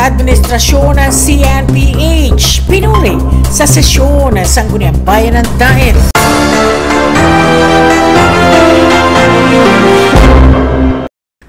administrasyon ng CNPH pinuri sa sesyon ng Sangguniang Bayan ng Daet.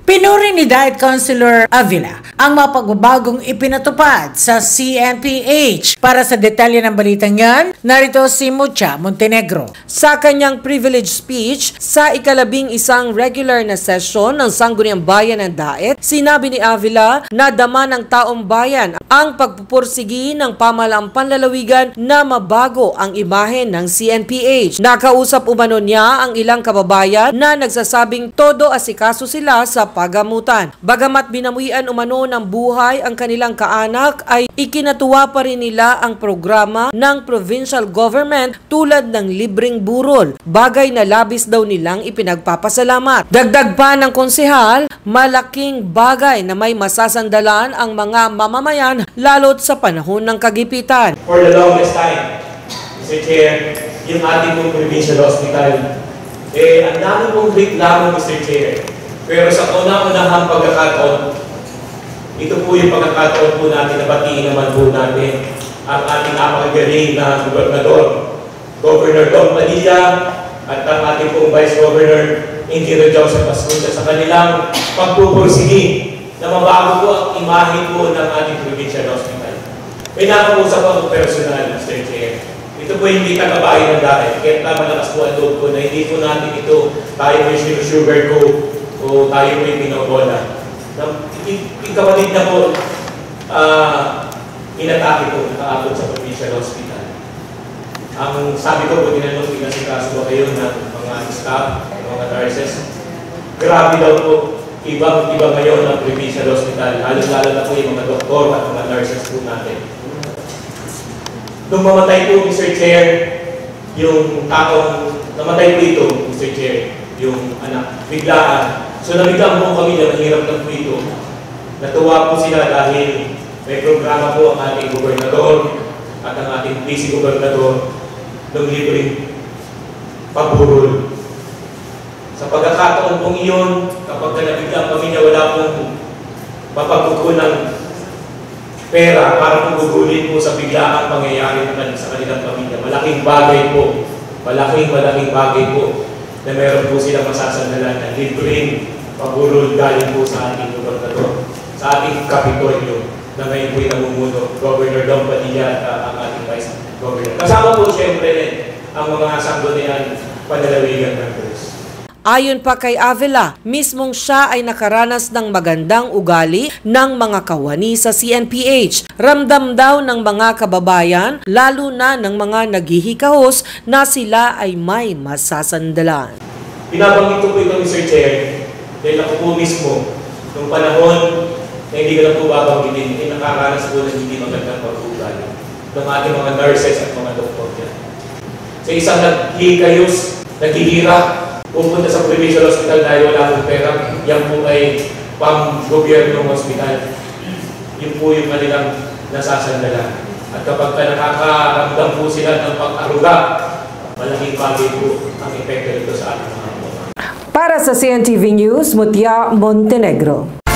Pinuri ni Daet Councilor Avila ang mapagbabagong ipinatupad sa CNPH. Para sa detalye ng balitang yan, narito si Mucha Montenegro. Sa kanyang privilege speech sa ika-11 regular na session ng Sangguniang Bayan ng Daet, sinabi ni Avila na dama ng taong bayan ang pagpupursigi ng pamahalaang panlalawigan na mabago ang imahe ng CNPH. Nakausap umano niya ang ilang kababayan na nagsasabing todo asikaso sila sa pagamutan. Bagamat binamuian umano ng buhay ang kanilang kaanak, ay ikinatuwa pa rin nila ang programa ng provincial government tulad ng libreng burol, bagay na labis daw nilang ipinagpapasalamat. Dagdag pa ng konsehal, malaking bagay na may masasandalan ang mga mamamayan lalo't sa panahon ng kagipitan. For the longest time, Mr. Chair, yung ating pong provincial hospital, ang dami pong reklamo, Mr. Chair. Pero sa unang-unahang pagkakataon, ito po yung pagkakataon po natin na batiin naman po natin ang ating napakagaling na gobernador, Governor Don Padilla, at ang ating pong Vice Governor, Engineer Joseph Ascunda, sa kanilang pagpupursigi na mabago po ang imahe po ng ating provincial hospital. May nakausap ako personal, Mr. Chair. Ito po hindi taga-bayan ng dahil. Kaya malakas po ang loob ko na hindi po natin ito tayo may sugar ko o tayo may pinobola. Ikawalid na po inatake po nakaabot sa provincial hospital. Ang sabi ko po, tinanong pinasikaso ba kayo ng mga staff, mga nurses. Grabe daw po, ibang-iba ngayon ang provincial hospital. Lalo-lalo na po yung mga doktor at mga nurses po natin. Nung mamatay po, Mr. Chair, yung taong namatay po ito, Mr. Chair, yung anak, biglaan. So nabigyan po kami na mahirap ng po ito. Natuwa po sila dahil may programa po ang ating gobernador at ang ating vice gobernador ng libreng paburol. Sa pagkakataon pong iyon, kapag nabigyan kami na wala pong mapagkukunang pera para pong gugulin po sa biglaang pangyayari sa kanilang pamilya. Malaking bagay po, malaking bagay po na meron po silang masasandalan na libreng paburol galing po sa ating gobernador, sa ating kapitolyo na ngayon po yung namumuno, Governor Don Padilla at ang ating Vice Governor. Kasama po siyempre ang mga sangguniang panlalawigan ng Cruz. Ayon pa kay Avila, mismong siya ay nakaranas ng magandang ugali ng mga kawani sa CNPH. Ramdam daw ng mga kababayan, lalo na ng mga naghihikahos na sila ay may masasandalan. Pinabanggit ko po ito, Mr. Chair, dahil ako po mismo, nung panahon na hindi ko na po babanggitin, ay nakaranas po ng hindi magandang pag-ugali ng ating mga nurses at mga doktor dyan. Sa isang naghihikayos, naghihirap, pupunta sa provincial hospital dahil wala akong pera, yan po ay pang-gobyernong hospital. Yun po yung kanilang nasasandalan. At kapag nakakaramdam po sila ng pag-aruga, malaking bagay po ang epekto nito sa ating mga. Para sa CNTV News, Mutia Montenegro.